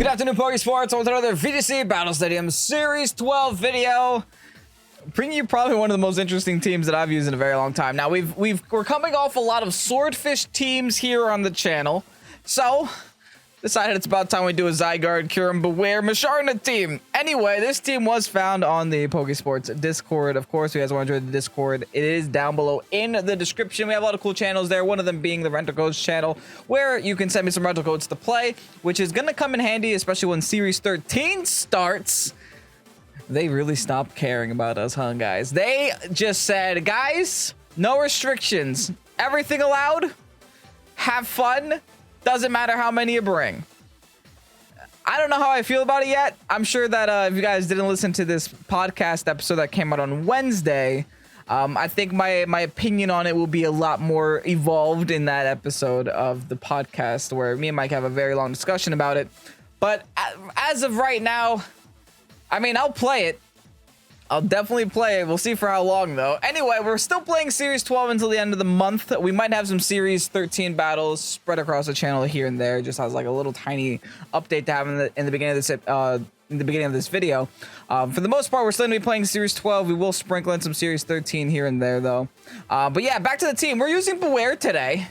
afternoon, Pokesports, with another VGC Battle Stadium Series 12 video. Bringing you probably one of the most interesting teams that I've used in a very long time. Now, we're coming off a lot of swordfish teams here on the channel, so decided it's about time we do a Zygarde, Kyurem-White, Musharna team. Anyway, this team was found on the Pokesports Discord. Of course, if you guys want to join the Discord, it is down below in the description. We have a lot of cool channels there, one of them being the rental codes channel, where you can send me some rental codes to play, which is going to come in handy, especially when Series 13 starts. They really stopped caring about us, huh, guys? They just said, guys, no restrictions. Everything allowed. Have fun. Doesn't matter how many you bring. I don't know how I feel about it yet. I'm sure that if you guys didn't listen to this podcast episode that came out on Wednesday, I think my opinion on it will be a lot more evolved in that episode of the podcast where me and Mike have a very long discussion about it. But as of right now, I mean, I'll play it. I'll definitely play it. We'll see for how long, though. Anyway, we're still playing Series 12 until the end of the month. We might have some Series 13 battles spread across the channel here and there, just as like a little tiny update to have in the beginning of this video. For the most part, we're still gonna be playing Series 12. We will sprinkle in some Series 13 here and there, though. But yeah, back to the team. We're using BEWEAR today.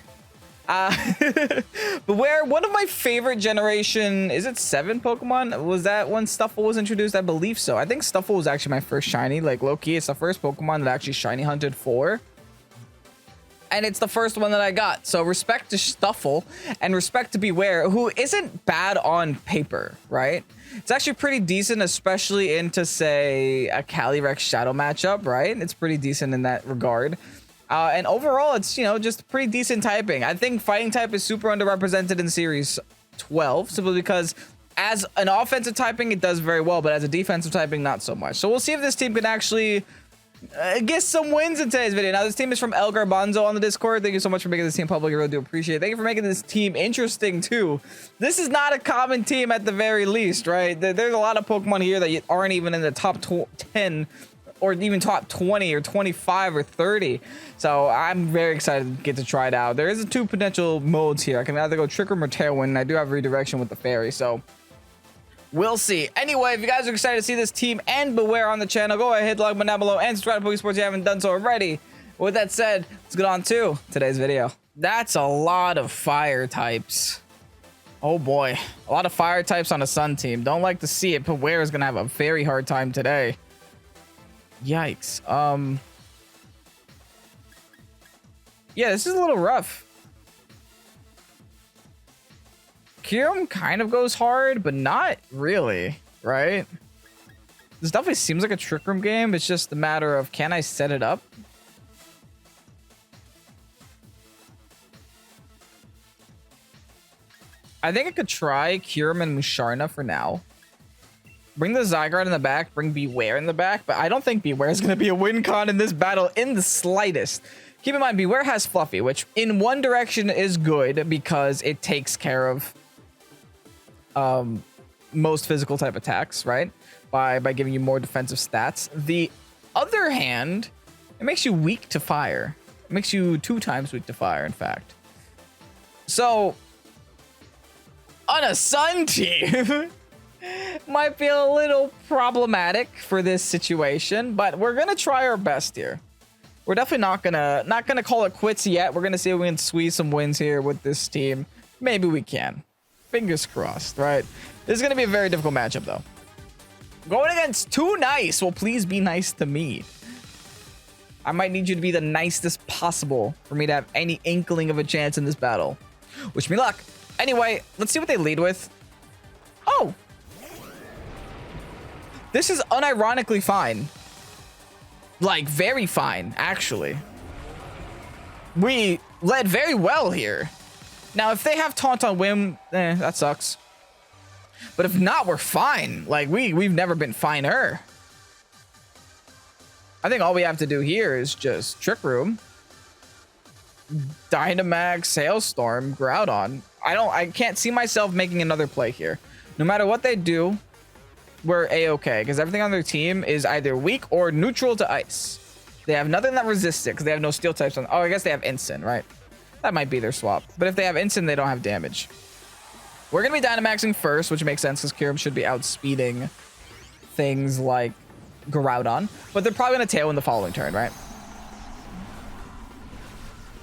BEWEAR, one of my favorite generation, is it 7 Pokemon? Was that when Stuffle was introduced? I believe so. I think Stuffle was actually my first shiny, like low-key. It's the first Pokemon that I actually shiny hunted for. And it's the first one that I got. So respect to Stuffle and respect to BEWEAR, who isn't bad on paper, right? It's actually pretty decent, especially into, say, a Calyrex Shadow matchup, right? It's pretty decent in that regard. And overall, it's, you know, just pretty decent typing. I think fighting type is super underrepresented in Series 12, simply because as an offensive typing, it does very well, but as a defensive typing, not so much. So we'll see if this team can actually get some wins in today's video. Now, this team is from El Garbanzo on the Discord. Thank you so much for making this team public. I really do appreciate it. Thank you for making this team interesting, too. This is not a common team at the very least, right? There's a lot of Pokemon here that aren't even in the top 10 or even top 20 or 25 or 30. So I'm very excited to get to try it out. There is 2 potential modes here. I can either go Trick Room or Tailwind, and I do have redirection with the Fairy, so we'll see. Anyway, if you guys are excited to see this team and BEWEAR on the channel, go ahead, hit the like button down below, and subscribe to Pokesports if you haven't done so already. With that said, let's get on to today's video. That's a lot of fire types. Oh boy, a lot of fire types on a Sun team. Don't like to see it. BEWEAR is gonna have a very hard time today. Yikes. Yeah, this is a little rough. Kyurem kind of goes hard, but not really, right? This definitely seems like a Trick Room game. It's just a matter of, can I set it up? I think I could try Kyurem and Musharna for now. Bring the Zygarde in the back, bring BEWEAR in the back, but I don't think BEWEAR is going to be a win con in this battle in the slightest. Keep in mind, BEWEAR has Fluffy, which in one direction is good because it takes care of most physical type attacks, right? By giving you more defensive stats. The other hand, it makes you weak to fire. It makes you 2 times weak to fire, in fact. So, on a Sun team... might be a little problematic for this situation, but we're gonna try our best here. We're definitely not gonna call it quits yet. We're gonna see if we can squeeze some wins here with this team. Maybe we can. Fingers crossed, right? This is gonna be a very difficult matchup, though. Going against 2 nice. Well, please be nice to me. I might need you to be the nicest possible for me to have any inkling of a chance in this battle. Wish me luck. Anyway, let's see what they lead with. Oh! This is unironically fine. Like, very fine, actually. We led very well here. Now, if they have Taunt on Whim, that sucks. But if not, we're fine. Like, we've never been finer. I think all we have to do here is just Trick Room, Dynamax, Hailstorm, Groudon. I can't see myself making another play here. No matter what they do, we're a-okay, because everything on their team is either weak or neutral to ice. They have nothing that resists it because they have no steel types on. Oh, I guess they have instant, right? That might be their swap. But if they have instant, they don't have damage. We're going to be Dynamaxing first, which makes sense because Kyurem should be outspeeding things like Groudon. But they're probably going to tail in the following turn, right?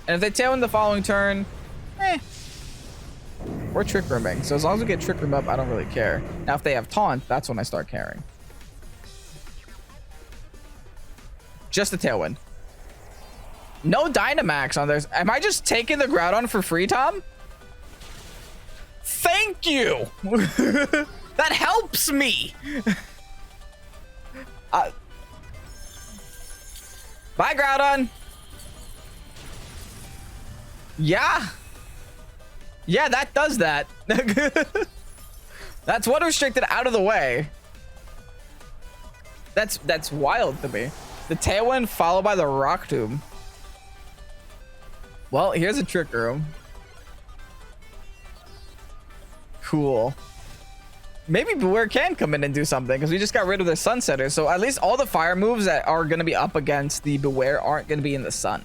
And if they tail in the following turn, we're Trick Rooming. So as long as we get Trick Room up, I don't really care. Now, if they have Taunt, that's when I start caring. Just a Tailwind. No Dynamax on theirs. Am I just taking the Groudon for free, Tom? Thank you. That helps me. Bye, Groudon. Yeah. Yeah, that does that. That's one restricted out of the way. That's wild to me. The Tailwind followed by the Rock Tomb. Well, here's a Trick Room. Cool. Maybe BEWEAR can come in and do something because we just got rid of their Sunsetter. So at least all the fire moves that are going to be up against the BEWEAR aren't going to be in the sun.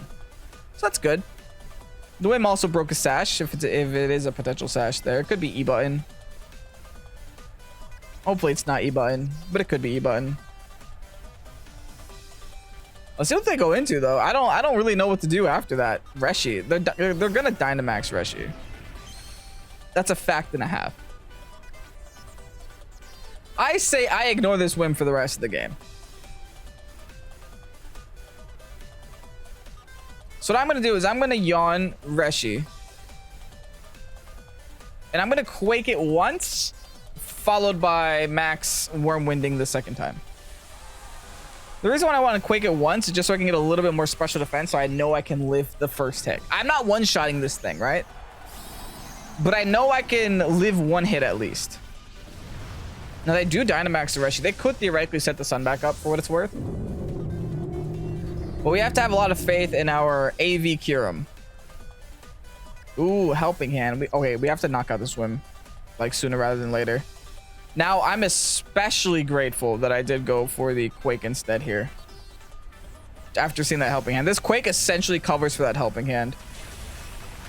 So that's good. The Whim also broke a Sash if it is a potential Sash there. It could be E-Button. Hopefully it's not E-Button, but it could be E-Button. Let's see what they go into though. I don't really know what to do after that. Reshi. They're gonna Dynamax Reshi. That's a fact and a half. I say I ignore this Whim for the rest of the game. So what I'm gonna do is I'm gonna Yawn Reshi. And I'm gonna Quake it once, followed by Max Wormwinding the second time. The reason why I want to Quake it once is just so I can get a little bit more special defense so I know I can live the first hit. I'm not one-shotting this thing, right? But I know I can live one hit at least. Now they do Dynamax the Reshi. They could theoretically set the sun back up for what it's worth. But we have to have a lot of faith in our AV Kyurem. Ooh, Helping Hand. Okay, we have to knock out the Swim like sooner rather than later. Now, I'm especially grateful that I did go for the Quake instead here. After seeing that Helping Hand. This Quake essentially covers for that Helping Hand.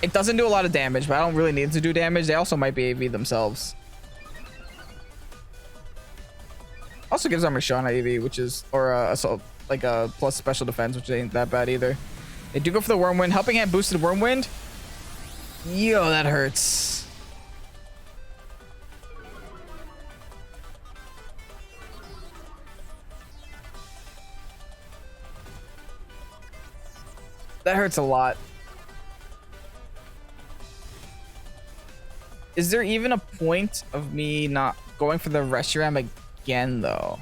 It doesn't do a lot of damage, but I don't really need it to do damage. They also might be AV themselves. Also gives Armor Shot AV, which is, or assault, like a plus special defense, which ain't that bad either. They do go for the Wormwind. Helping Hand boosted Wormwind. Yo, that hurts. That hurts a lot. Is there even a point of me not going for the Reshiram again, though?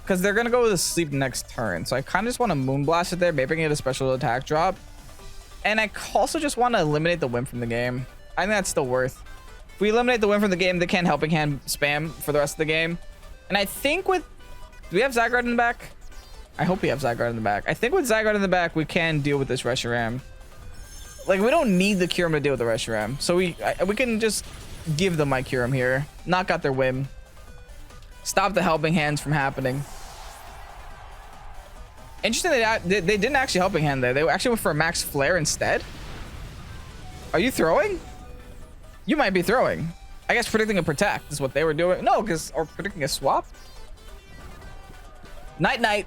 Because they're going to go with a Sleep next turn. So I kind of just want to Moonblast it there. Maybe I can get a special attack drop. And I also just want to eliminate the Whim from the game. I think that's still worth. If we eliminate the Whim from the game, they can't Helping Hand spam for the rest of the game. And I think with... Do we have Zygarde in the back? I hope we have Zygarde in the back. I think with Zygarde in the back, we can deal with this Reshiram. Like, we don't need the Kyurem to deal with the Reshiram. So we can just give them my Kyurem here. Knock out their Whim. Stop the Helping Hands from happening. Interesting, they didn't actually Helping Hand there. They actually went for a Max Flare instead. Are you throwing? You might be throwing. I guess predicting a Protect is what they were doing. No, or predicting a swap. Night, night.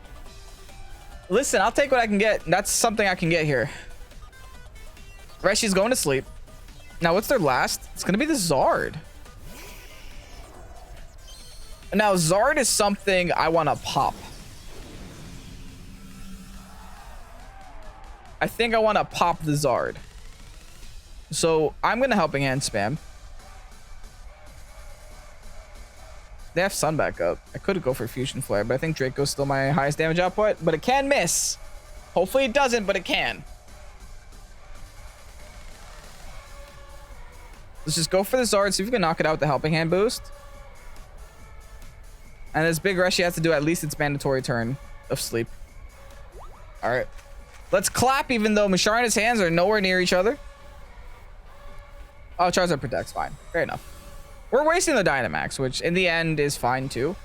Listen, I'll take what I can get. That's something I can get here. Reshi's going to sleep. Now, what's their last? It's going to be the Zard. Now, Zard is something I want to pop. I think I want to pop the Zard. So, I'm going to Helping Hand spam. They have Sun back up. I could go for Fusion Flare, but I think Draco's still my highest damage output. But it can miss. Hopefully it doesn't, but it can. Let's just go for the Zard, see if we can knock it out with the Helping Hand boost. And this big Reshi has to do at least its mandatory turn of sleep. Alright. Let's clap, even though Masharna's hands are nowhere near each other. Oh, Charizard protects. Fine. Fair enough. We're wasting the Dynamax, which in the end is fine too.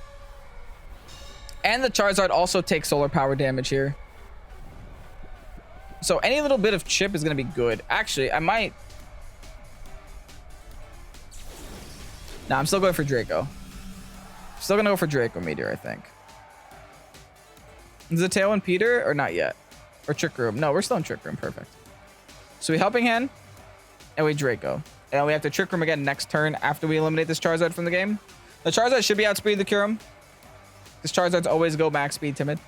And the Charizard also takes solar power damage here. So any little bit of chip is going to be good. Actually, I might... Nah, I'm still going for Draco. Still gonna go for Draco Meteor, I think. Is it Tailwind Peter or not yet? Or Trick Room? No, we're still in Trick Room. Perfect. So we Helping Hand and we Draco. And we have to Trick Room again next turn after we eliminate this Charizard from the game. The Charizard should be outspeed the Kyurem. Because Charizards always go max speed timid.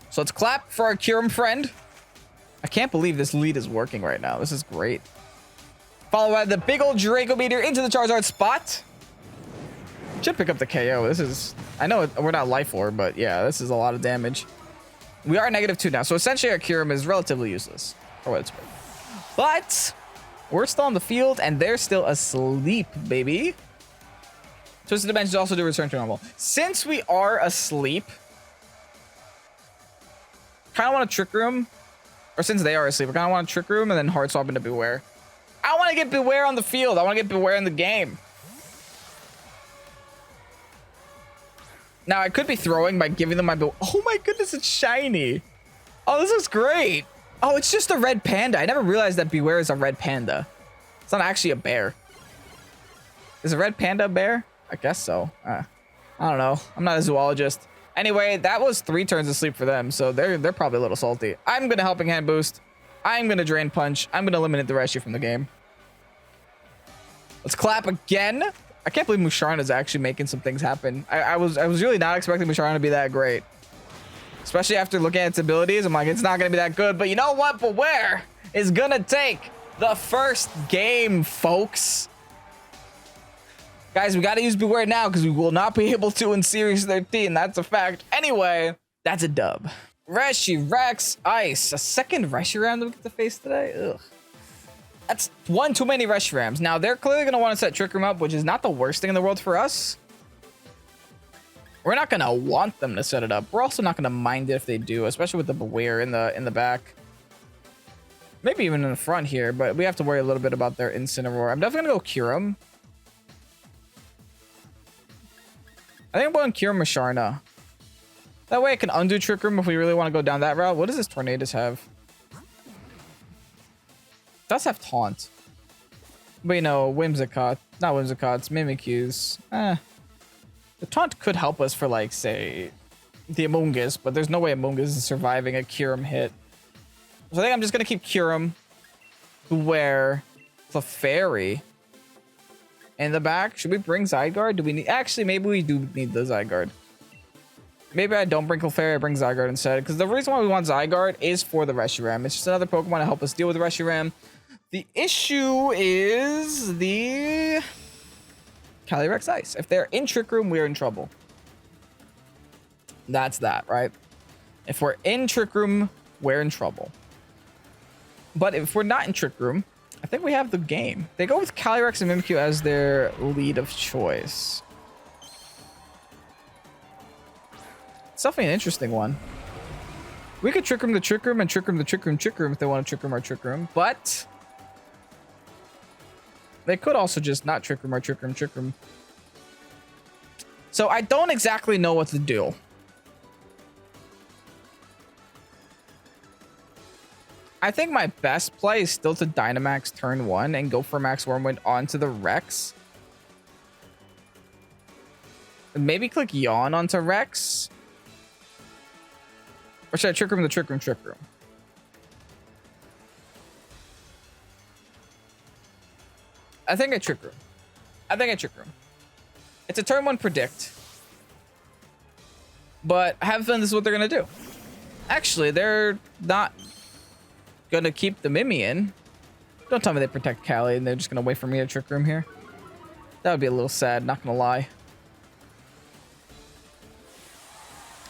So let's clap for our Kyurem friend. I can't believe this lead is working right now. This is great. Followed by the big old Draco Meteor into the Charizard spot. Should pick up the KO. This is... I know we're not Life Orb, but yeah, this is a lot of damage. We are -2 now. So essentially our Kyurem is relatively useless. For what it's worth. But we're still on the field and they're still asleep, baby. Twisted Dimensions also do return to normal. Since we are asleep... kind of want to Trick Room. Or since they are asleep, I kind of want to Trick Room and then Hard Swap into BEWEAR. I want to get BEWEAR on the field. I want to get BEWEAR in the game. Now, I could be throwing by giving them my... Oh my goodness, it's shiny. Oh, this looks great. Oh, it's just a red panda. I never realized that BEWEAR is a red panda. It's not actually a bear. Is a red panda a bear? I guess so. I don't know. I'm not a zoologist. Anyway, that was 3 turns of sleep for them, so they're probably a little salty. I'm going to Helping Hand boost. I'm going to Drain Punch. I'm going to eliminate the rest of you from the game. Let's clap again. I can't believe Musharna is actually making some things happen. I was really not expecting Musharna to be that great. Especially after looking at its abilities. I'm like, it's not going to be that good. But you know what? BEWEAR is going to take the first game, folks. Guys, we got to use BEWEAR now because we will not be able to in Series 13. That's a fact. Anyway, that's a dub. Reshiram Ice. A second Reshiram that we get to face today? Ugh. That's one too many Reshirams. Now, they're clearly going to want to set Trick Room up, which is not the worst thing in the world for us. We're not going to want them to set it up. We're also not going to mind it if they do, especially with the BEWEAR in the back. Maybe even in the front here, but we have to worry a little bit about their Incineroar. I'm definitely going to go Kyurem. I think I'm going Kyurem Musharna. That way I can undo Trick Room if we really want to go down that route. What does this Tornadus have? It does have Taunt. But you know, Whimsicott. Not Whimsicott's, Mimikyu's. The Taunt could help us for, like, say, the Amoonguss, but there's no way Amoonguss is surviving a Kyurem hit. So I think I'm just going to keep Kyurem, BEWEAR, the Fairy in the back. Should we bring Zygarde? Do we need... Actually, maybe we do need the Zygarde. Maybe I don't bring Clefairy, I bring Zygarde instead. Because the reason why we want Zygarde is for the Reshiram. It's just another Pokemon to help us deal with the Reshiram. The issue is the Calyrex Ice. If they're in Trick Room, we're in trouble. That's that, right? If we're in Trick Room, we're in trouble. But if we're not in Trick Room, I think we have the game. They go with Calyrex and Mimikyu as their lead of choice. It's definitely an interesting one. We could Trick Room the Trick Room and Trick Room the Trick Room Trick Room if they want to Trick Room our Trick Room, but they could also just not Trick Room our Trick Room Trick Room. So I don't exactly know what to do. I think my best play is still to Dynamax turn 1 and go for Max Wormwind onto the Rex. Maybe click Yawn onto Rex. Or should I Trick Room the Trick Room Trick Room? I think I Trick Room. I think I Trick Room. It's a turn 1 predict. But I have a feeling this is what they're going to do. Actually, they're not going to keep the Mimi in. Don't tell me they protect Callie and they're just going to wait for me to Trick Room here. That would be a little sad, not going to lie.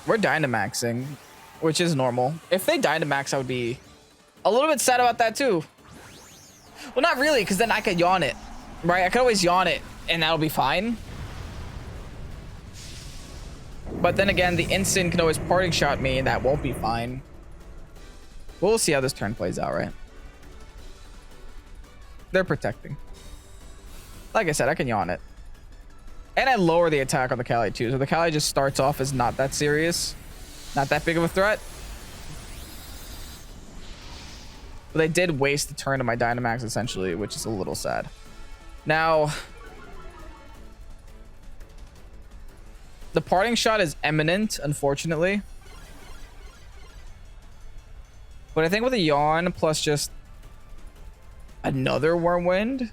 We're Dynamaxing, which is normal. If they Dynamax, I would be a little bit sad about that too. Well, not really, because then I could Yawn it, right? I could always Yawn it, and that'll be fine. But then again, the Instant can always Parting Shot me, and that won't be fine. We'll see how this turn plays out, right? They're protecting. Like I said, I can Yawn it. And I lower the attack on the Callie too. So the Callie just starts off as not that serious. Not that big of a threat. But they did waste the turn of my Dynamax essentially, which is a little sad. Now, the parting shot is imminent, unfortunately. But I think with a yawn plus just another Wormwind,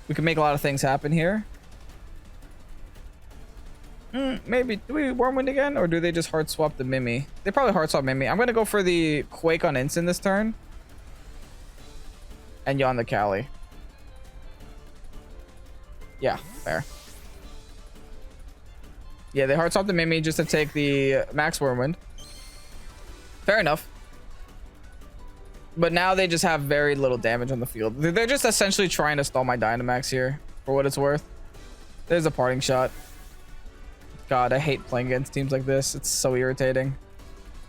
we can make a lot of things happen here. Maybe. Do we Wormwind again? Or do they just hard swap the Mimi? They probably hard swap Mimi. I'm going to go for the Quake on Instant this turn. And yawn the Cali. Yeah, fair. Yeah, they hard swap the Mimi just to take the Max Wormwind. Fair enough. But now they just have very little damage on the field. They're just essentially trying to stall my Dynamax here, for what it's worth. There's a parting shot. God, I hate playing against teams like this. It's so irritating.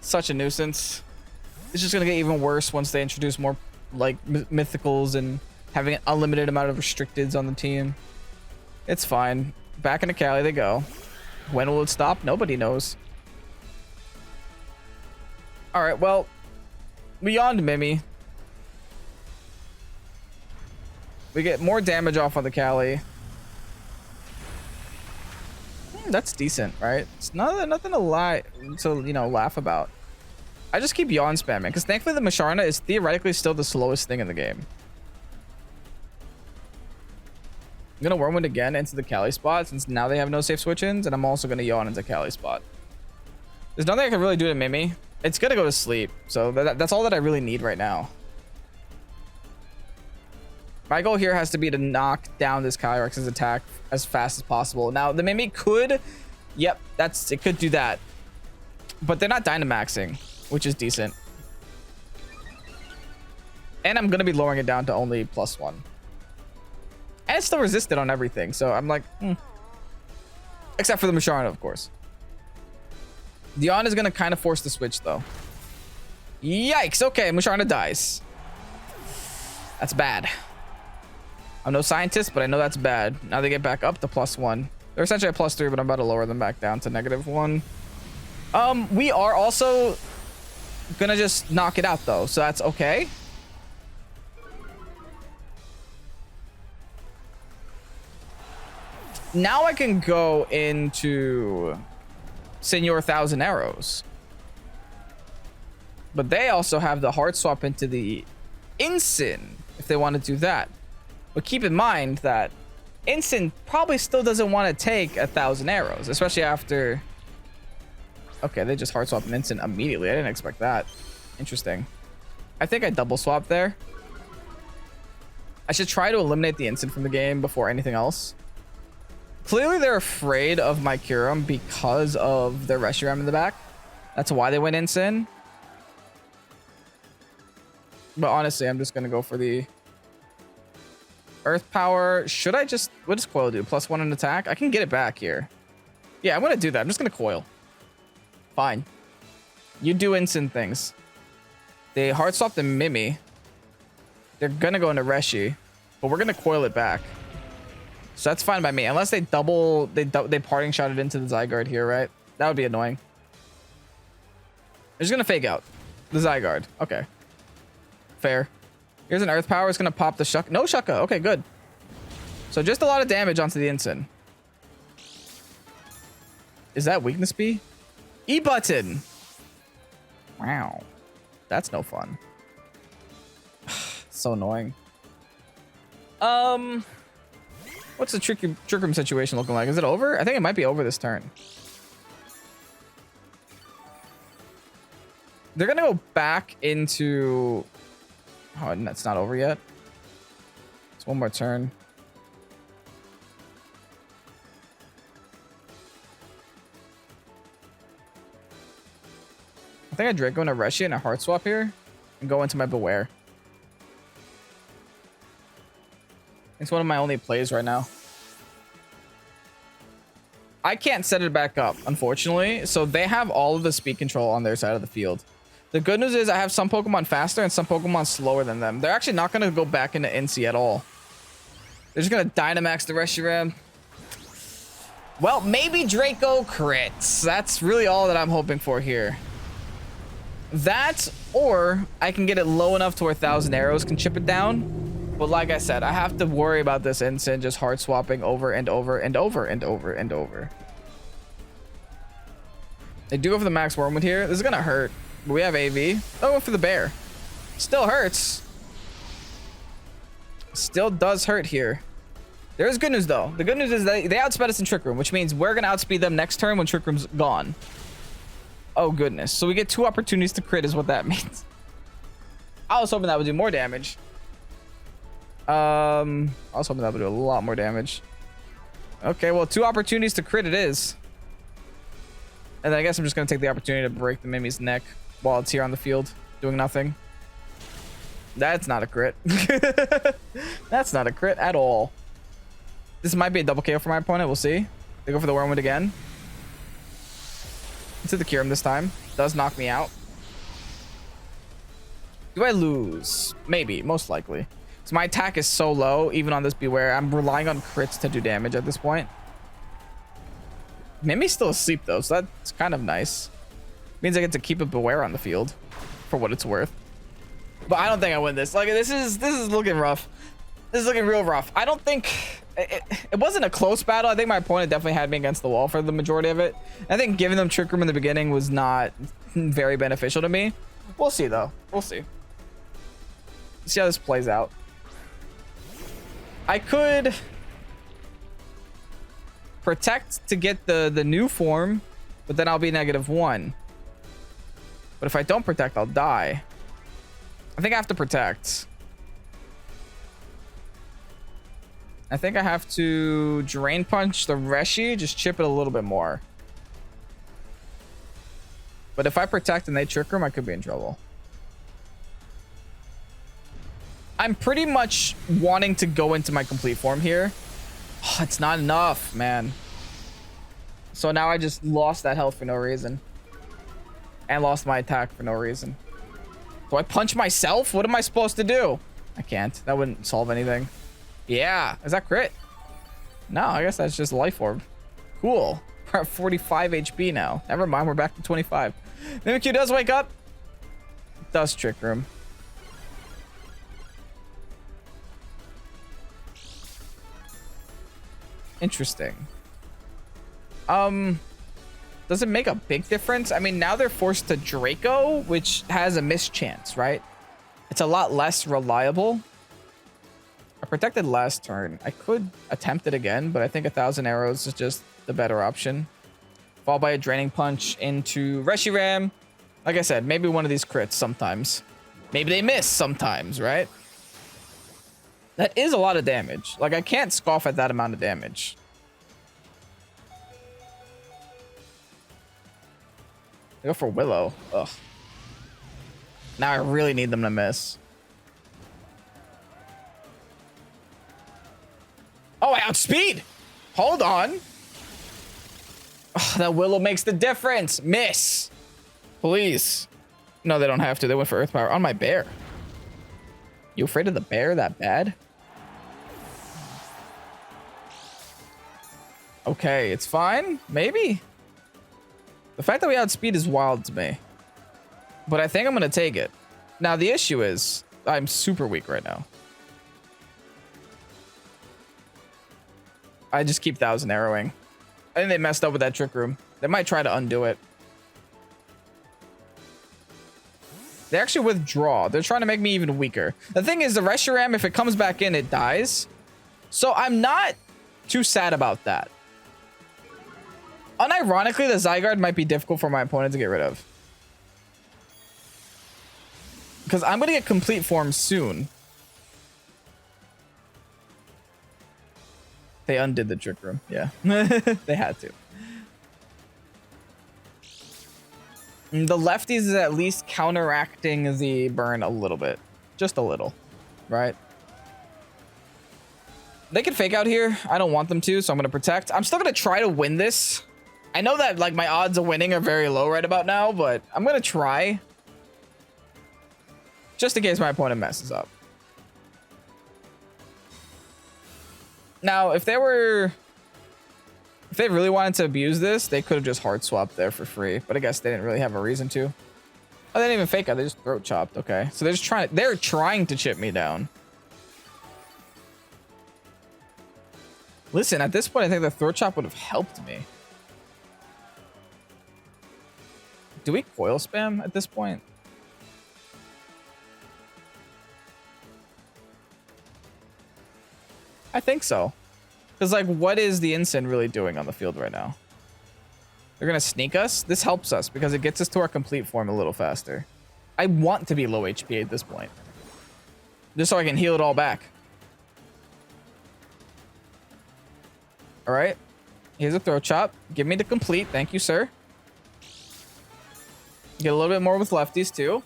Such a nuisance. It's just gonna get even worse once they introduce more like mythicals and having an unlimited amount of restricteds on the team. It's fine. Back into Cali they go. When will it stop? Nobody knows. All right, well, beyond Mimi, we get more damage off on the Cali. That's decent, right? It's nothing to laugh about. I just keep yawn spamming because thankfully the Musharna is theoretically still the slowest thing in the game. I'm gonna Wormwind again into the Cali spot since now they have no safe switch-ins, and I'm also gonna yawn into Cali spot. There's nothing I can really do to Mimi. It's gonna go to sleep, so that's all that I really need right now. My goal here has to be to knock down this Kyrex's attack as fast as possible. Now, the Mimi could... Yep, it could do that. But they're not Dynamaxing, which is decent. And I'm going to be lowering it down to only +1. And it's still resisted on everything, so I'm like... Except for the Musharna, of course. Dion is going to kind of force the switch, though. Yikes! Okay, Musharna dies. That's bad. I'm no scientist, but I know that's bad. Now they get back up to +1. They're essentially at +3, but I'm about to lower them back down to -1. We are also gonna just knock it out, though, so that's okay. Now I can go into Senor 1000 Arrows. But they also have the hard swap into the Ensign if they want to do that. But keep in mind that Ensign probably still doesn't want to take 1,000 arrows, especially after... Okay, they just hard swapped an Ensign immediately. I didn't expect that. Interesting. I think I double swapped there. I should try to eliminate the Ensign from the game before anything else. Clearly, they're afraid of my Kyurem because of their Reshiram in the back. That's why they went Ensign. But honestly, I'm just going to go for the... Earth Power. Should I just... What does Coil do? +1 in attack? I can get it back here. Yeah, I'm going to do that. I'm just going to Coil. Fine. You do instant things. They hard swap the Mimi. They're going to go into Reshi. But we're going to Coil it back. So that's fine by me. Unless they double... They parting shot it into the Zygarde here, right? That would be annoying. I'm just going to fake out the Zygarde. Okay. Fair. Here's an Earth Power. It's going to pop the Shuck. No Shucka. Okay, good. So just a lot of damage onto the Ensign. Is that Weakness B? E-Button. Wow. That's no fun. So annoying. What's the Trick Room situation looking like? Is it over? I think it might be over this turn. They're going to go back into... Oh, and that's not over yet. It's one more turn. I think I Draco into Reshi and a Heart Swap here and go into my BEWEAR. It's one of my only plays right now. I can't set it back up, unfortunately. So they have all of the speed control on their side of the field. The good news is I have some Pokemon faster and some Pokemon slower than them. They're actually not going to go back into NC at all. They're just going to Dynamax the Reshiram. Well, maybe Draco crits. That's really all that I'm hoping for here. That, or I can get it low enough to where 1,000 arrows can chip it down. But like I said, I have to worry about this instant just hard swapping over and over and over and over and over. They do go for the max wormwood here. This is gonna hurt. But we have AV. Oh, went for the bear. Still hurts. Still does hurt here. There's good news though. The good news is that they outsped us in Trick Room, which means we're gonna outspeed them next turn when Trick Room's gone. Oh goodness. So we get 2 opportunities to crit is what that means. I was hoping that would do more damage. I was hoping that would do a lot more damage. Okay, well, 2 opportunities to crit it is. And then I guess I'm just gonna take the opportunity to break the Mimi's neck while it's here on the field, doing nothing. That's not a crit. That's not a crit at all. This might be a double KO for my opponent. We'll see. They go for the wormwood again. Into the Kyurem this time. Does knock me out. Do I lose? Maybe. Most likely. So my attack is so low, even on this BEWEAR. I'm relying on crits to do damage at this point. Mimi's still asleep, though, so that's kind of nice. Means I get to keep a BEWEAR on the field, for what it's worth. But I don't think I win this. Like, this is looking rough. This is looking real rough. I don't think... It wasn't a close battle. I think my opponent definitely had me against the wall for the majority of it. I think giving them Trick Room in the beginning was not very beneficial to me. We'll see, though. We'll see. See how this plays out. I could protect to get the new form, but then I'll be -1. But if I don't protect, I'll die. I think I have to protect. I think I have to Drain Punch the Reshi, just chip it a little bit more. But if I protect and they Trick Room, I could be in trouble. I'm pretty much wanting to go into my complete form here. Oh, it's not enough, man. So now I just lost that health for no reason. And lost my attack for no reason. Do I punch myself? What am I supposed to do? I can't. That wouldn't solve anything. Yeah. Is that crit? No, I guess that's just life orb. Cool. We're at 45 HP now. Never mind. We're back to 25. Mimikyu does wake up. Does Trick Room. Interesting. Does it make a big difference? I mean, now they're forced to Draco, which has a miss chance, right? It's a lot less reliable. I protected last turn. I could attempt it again, but I think 1,000 arrows is just the better option. Followed by a Draining Punch into Reshiram. Like I said, maybe one of these crits sometimes. Maybe they miss sometimes, right? That is a lot of damage. Like, I can't scoff at that amount of damage. They go for Willow. Ugh. Now I really need them to miss. Oh, I outspeed! Hold on. Oh, that Willow makes the difference. Miss. Please. No, they don't have to. They went for Earth Power on my bear. You afraid of the bear that bad? Okay, it's fine. Maybe. The fact that we outspeed is wild to me. But I think I'm going to take it. Now, the issue is I'm super weak right now. I just keep 1,000 arrowing. I think they messed up with that Trick Room. They might try to undo it. They actually withdraw. They're trying to make me even weaker. The thing is, the Reshiram, if it comes back in, it dies. So I'm not too sad about that. Unironically, the Zygarde might be difficult for my opponent to get rid of. Because I'm going to get complete form soon. They undid the Trick Room. Yeah. They had to. The lefties is at least counteracting the burn a little bit. Just a little. Right? They can fake out here. I don't want them to, so I'm going to protect. I'm still going to try to win this. I know that like my odds of winning are very low right about now, but I'm going to try. Just in case my opponent messes up. Now, if they really wanted to abuse this, they could have just hard swapped there for free. But I guess they didn't really have a reason to. Oh, they didn't even fake out. They just throat chopped. Okay. So they're trying to chip me down. Listen, at this point, I think the throat chop would have helped me. Do we coil spam at this point? I think so. Because, like, what is the Incin really doing on the field right now? They're going to sneak us? This helps us because it gets us to our complete form a little faster. I want to be low HP at this point. Just so I can heal it all back. All right. Here's a throat chop. Give me the complete. Thank you, sir. Get a little bit more with lefties, too.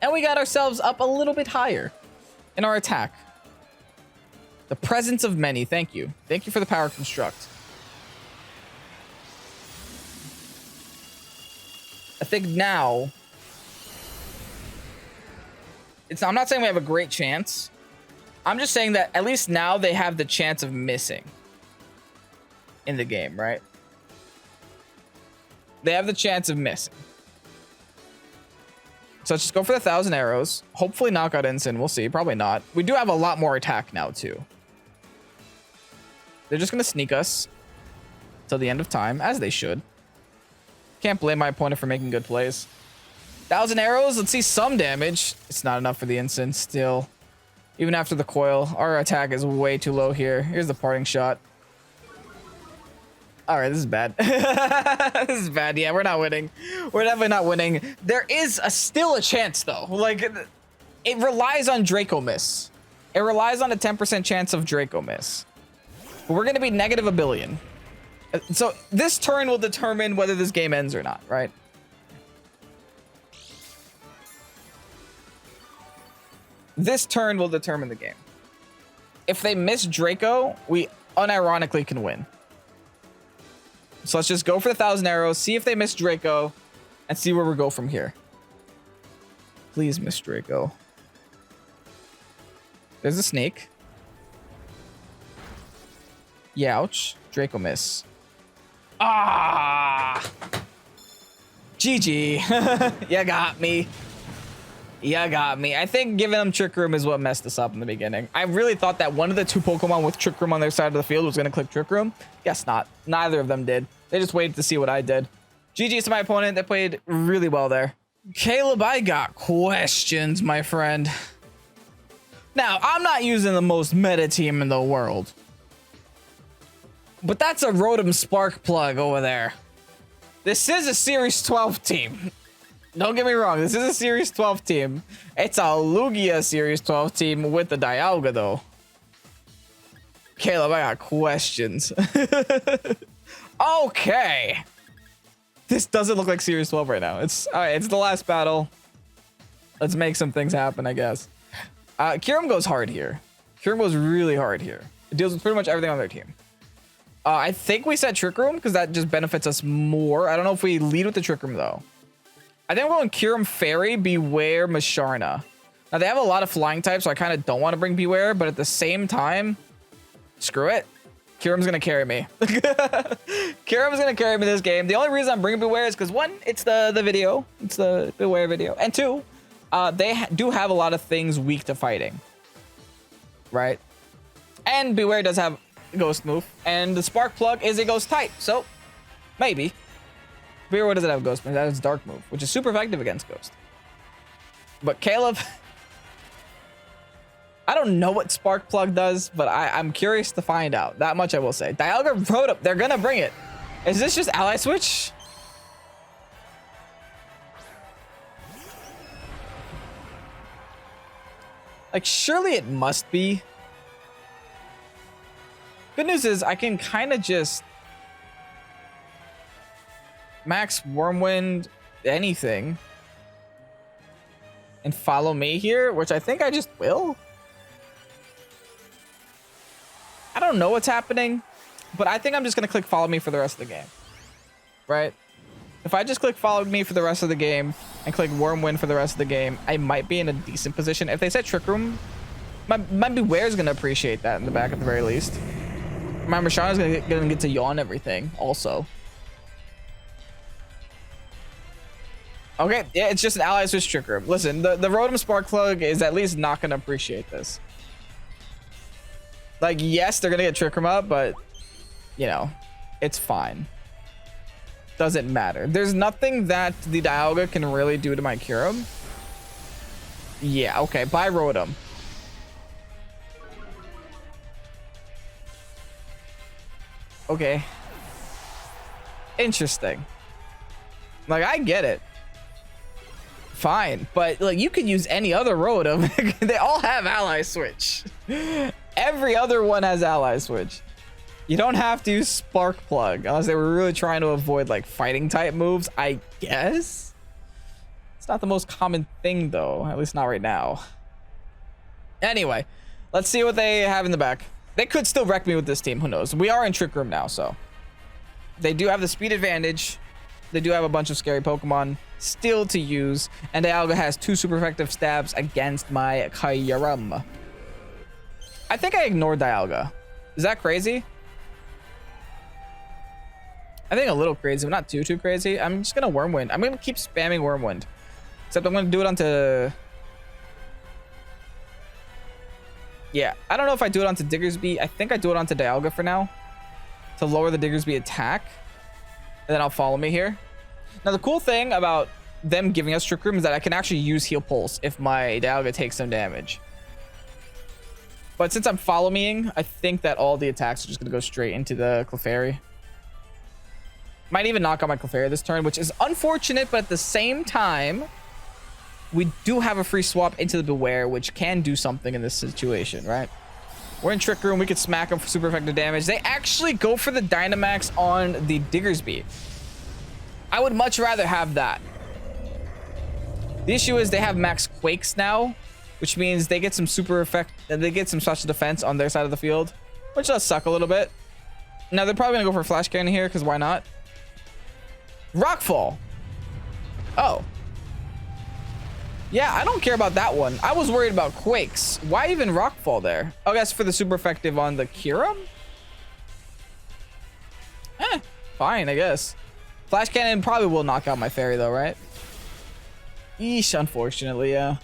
And we got ourselves up a little bit higher in our attack. The presence of many. Thank you. Thank you for the power construct. I think now... I'm not saying we have a great chance. I'm just saying that at least now they have the chance of missing in the game, right? They have the chance of missing. So let's just go for the 1,000 arrows. Hopefully knock out Incin. We'll see. Probably not. We do have a lot more attack now, too. They're just going to sneak us till the end of time, as they should. Can't blame my opponent for making good plays. 1,000 arrows. Let's see some damage. It's not enough for the Incin still. Even after the coil, our attack is way too low here. Here's the parting shot. All right, this is bad. This is bad. Yeah, we're not winning. We're definitely not winning. There is still a chance, though. Like, it relies on Draco miss. It relies on a 10% chance of Draco miss. But we're going to be negative -1 billion. So this turn will determine whether this game ends or not, right? This turn will determine the game. If they miss Draco, we unironically can win. So let's just go for the 1,000 arrows, see if they miss Draco, and see where we go from here. Please miss Draco. There's a snake. Youch. Draco miss. Ah! GG. You got me. You got me. I think giving them Trick Room is what messed us up in the beginning. I really thought that one of the two Pokemon with Trick Room on their side of the field was going to click Trick Room. Guess not. Neither of them did. They just waited to see what I did. GG's to my opponent. They played really well there. Caleb, I got questions, my friend. Now, I'm not using the most meta team in the world. But that's a Rotom Spark Plug over there. This is a Series 12 team. Don't get me wrong. This is a Series 12 team. It's a Lugia Series 12 team with the Dialga, though. Caleb, I got questions. Okay. This doesn't look like Series 12 right now. It's all right. It's the last battle. Let's make some things happen, I guess. Kyurem goes hard here. Kyurem goes really hard here. It deals with pretty much everything on their team. I think we set Trick Room because that just benefits us more. I don't know if we lead with the Trick Room, though. I think we're going Kyurem Fairy, BEWEAR, Masharna. Now, they have a lot of flying types, so I kind of don't want to bring BEWEAR, but at the same time, screw it. Kyurem's going to carry me. Kyurem's going to carry me this game. The only reason I'm bringing BEWEAR is because, one, it's the video. It's the BEWEAR video. And two, they do have a lot of things weak to fighting. Right? And BEWEAR does have Ghost move, and the Spark Plug is a Ghost type, so maybe. BEWEAR doesn't have Ghost move, that is Dark move, which is super effective against Ghost. But Caleb, I don't know what Spark Plug does, but I'm curious to find out. That much I will say. Dialga Rotom, they're gonna bring it. Is this just Ally Switch? Like, surely it must be. Good news is I can kind of just max Wormwind anything and follow me here, which I think I just will. I don't know what's happening, but I think I'm just going to click follow me for the rest of the game. Right? If I just click follow me for the rest of the game and click Wormwind for the rest of the game, I might be in a decent position. If they set Trick Room, my BEWEAR is going to appreciate that in the back at the very least. My Masharna is going to get to yawn everything also. Okay, yeah, it's just an Ally Switch Trick Room. Listen, the Rotom Spark Plug is at least not going to appreciate this. Like, yes, they're gonna get Trick Room up, but you know, it's fine. Doesn't matter. There's nothing that the Dialga can really do to my Kyurem. Yeah, okay, bye Rotom. Okay. Interesting. Like, I get it. Fine, but like you could use any other Rotom. They all have Ally Switch. Every other one has Ally Switch. You don't have to use Spark Plug unless they were really trying to avoid like fighting type moves, I guess. It's not the most common thing though, at least not right now. Anyway, let's see what they have in the back. They could still wreck me with this team, who knows? We are in Trick Room now, so they do have the speed advantage. They do have a bunch of scary Pokemon still to use, and Dialga has 2 super effective stabs against my Kyurem. I think I ignored Dialga. Is that crazy? I think a little crazy, but not too crazy. I'm just gonna Wormwind. I'm gonna keep spamming Wormwind, except I'm gonna do it onto. Yeah, I don't know if I do it onto Diggersby. I think I do it onto Dialga for now to lower the Diggersby attack. And then I'll follow me here. Now, the cool thing about them giving us Trick Room is that I can actually use Heal Pulse if my Dialga takes some damage. But since I'm follow meing, I think that all the attacks are just going to go straight into the Clefairy. Might even knock out my Clefairy this turn, which is unfortunate, but at the same time, we do have a free swap into the BEWEAR, which can do something in this situation, right? We're in Trick Room. We could smack them for super effective damage. They actually go for the Dynamax on the Diggersby. I would much rather have that. The issue is they have max Quakes now, which means they get some super effect. They get some special defense on their side of the field, which does suck a little bit. Now they're probably gonna go for Flash Cannon here because why not? Rockfall. Oh. Yeah, I don't care about that one. I was worried about Quakes. Why even Rockfall there? Oh, that's for the super effective on the Kyurem? Fine, I guess. Flash Cannon probably will knock out my Fairy though, right? Eesh, unfortunately, yeah.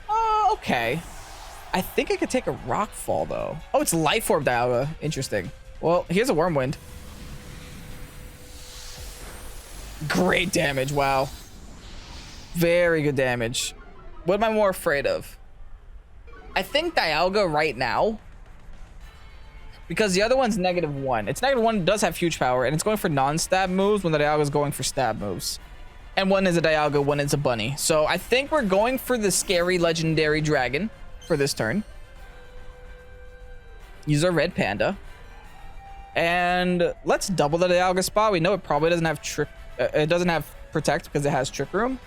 Oh, okay. I think I could take a Rockfall though. Oh, it's Life Orb Dialga. Interesting. Well, here's a Wormwind. Great damage, wow. Very good damage. What am I more afraid of? I think Dialga right now. Because the other one's -1. It's -1, does have huge power, and it's going for non-stab moves when the Dialga is going for stab moves. And one is a Dialga, one is a bunny. So I think we're going for the scary legendary dragon for this turn. Use our red panda. And let's double the Dialga spot. We know it probably doesn't have it doesn't have protect because it has Trick Room.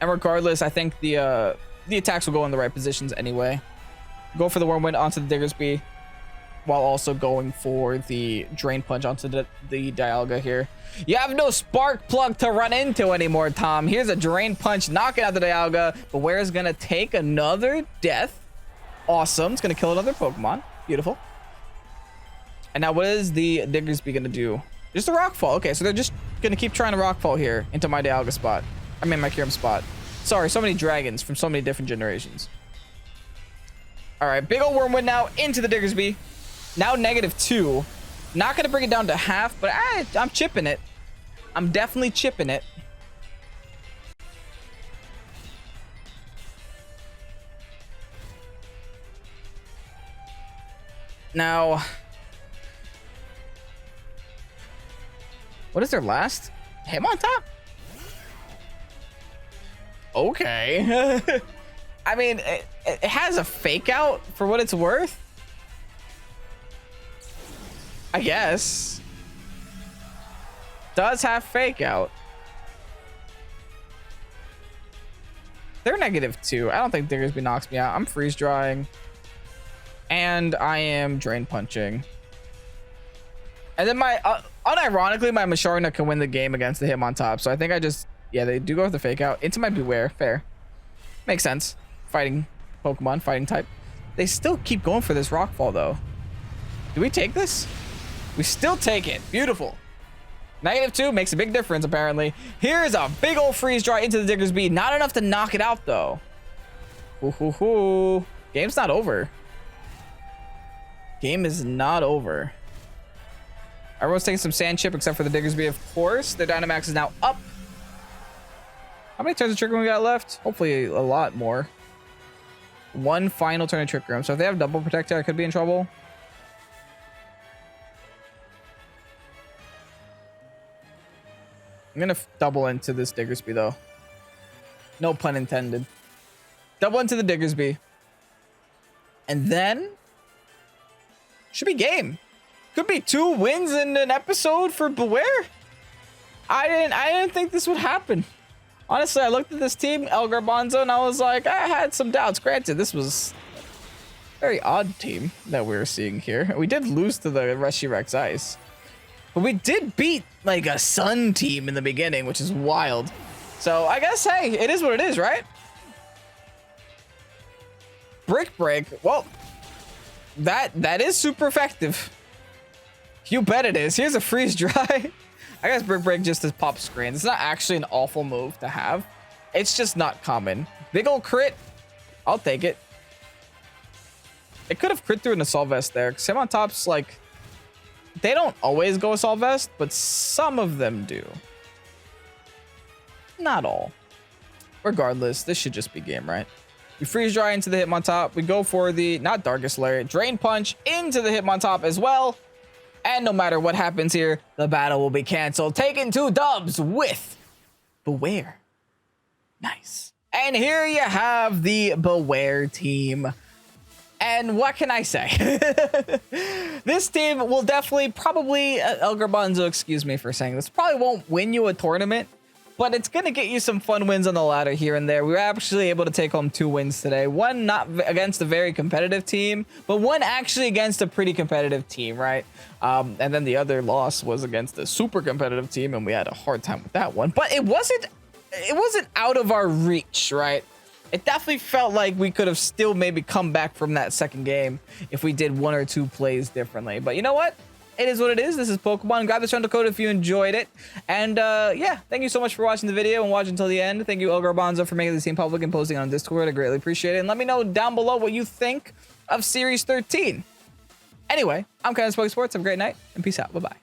And regardless, I think the attacks will go in the right positions anyway. Go for the Wormwind onto the Diggersby, while also going for the Drain Punch onto the Dialga here. You have no Spark Plug to run into anymore, Tom. Here's a Drain Punch, knocking out the Dialga. BEWEAR's gonna take another death. Awesome. It's gonna kill another Pokemon. Beautiful. And now what is the Diggersby gonna do? Just a Rockfall. Okay, so they're just gonna keep trying to Rockfall here into my Dialga spot. I mean, my Kyurem spot. Sorry, so many dragons from so many different generations. All right, big old Wormwind now into the Diggersby. Now -2. Not going to bring it down to half, but I'm chipping it. I'm definitely chipping it. Now, what is their last? Hitmontop? Okay. I mean, it has a fake out for what it's worth. I guess. Does have fake out. They're -2. I don't think Diggersby knocks me out. I'm freeze drying. And I am drain punching. And then my, unironically, my Masharna can win the game against the Hitmontop. So I think I just, yeah, they do go with the fake out into my BEWEAR. Fair. Makes sense. Fighting Pokemon, fighting type. They still keep going for this Rockfall though. Do we take this? We still take it. Beautiful. -2 makes a big difference apparently. Here's a big old freeze dry into the Diggersby. Not enough to knock it out though. Ooh, Game's not over. Game is not over. Everyone's taking some sand chip except for the Diggersby, of course. The Dynamax is now up. How many turns of Trick Room we got left? Hopefully a lot more. One final turn of Trick Room. So if they have double protect here, I could be in trouble. I'm gonna double into this Diggersby though. No pun intended. Double into the Diggersby. And then should be game. Could be 2 wins in an episode for BEWEAR. I didn't think this would happen. Honestly, I looked at this team, El Garbanzo, and I was like, I had some doubts. Granted, this was a very odd team that we were seeing here. We did lose to the Reshirex Ice. But we did beat like a Sun team in the beginning, which is wild. So I guess, hey, it is what it is, right? Brick Break. Well, that is super effective. You bet it is. Here's a freeze dry. I guess Brick Break just as pop screens. It's not actually an awful move to have. It's just not common. Big ol' crit. I'll take it. It could have crit through an Assault Vest there. Because Hitmontop's like, they don't always go Assault Vest, but some of them do. Not all. Regardless, this should just be game, right? We freeze dry into the Hitmontop. We go for the, not Darkest Lariat, Drain Punch into the Hitmontop as well. And no matter what happens here, the battle will be canceled. Taking 2 dubs with BEWEAR. Nice. And here you have the BEWEAR team. And what can I say? This team will definitely, probably, El Garbanzo, excuse me for saying this, probably won't win you a tournament, but it's going to get you some fun wins on the ladder here and there. We were actually able to take home 2 wins today. One not against a very competitive team, but one actually against a pretty competitive team, right? And then the other loss was against a super competitive team, and we had a hard time with that one. But it wasn't out of our reach, right? It definitely felt like we could have still maybe come back from that second game if we did 1 or 2 plays differently. But you know what? It is what it is. This is Pokemon. Grab the channel code if you enjoyed it. And yeah, thank you so much for watching the video and watching until the end. Thank you, El Garbanzo, for making this team public and posting it on Discord. I greatly appreciate it. And let me know down below what you think of Series 13. Anyway, I'm Pokesports. Have a great night and peace out. Bye-bye.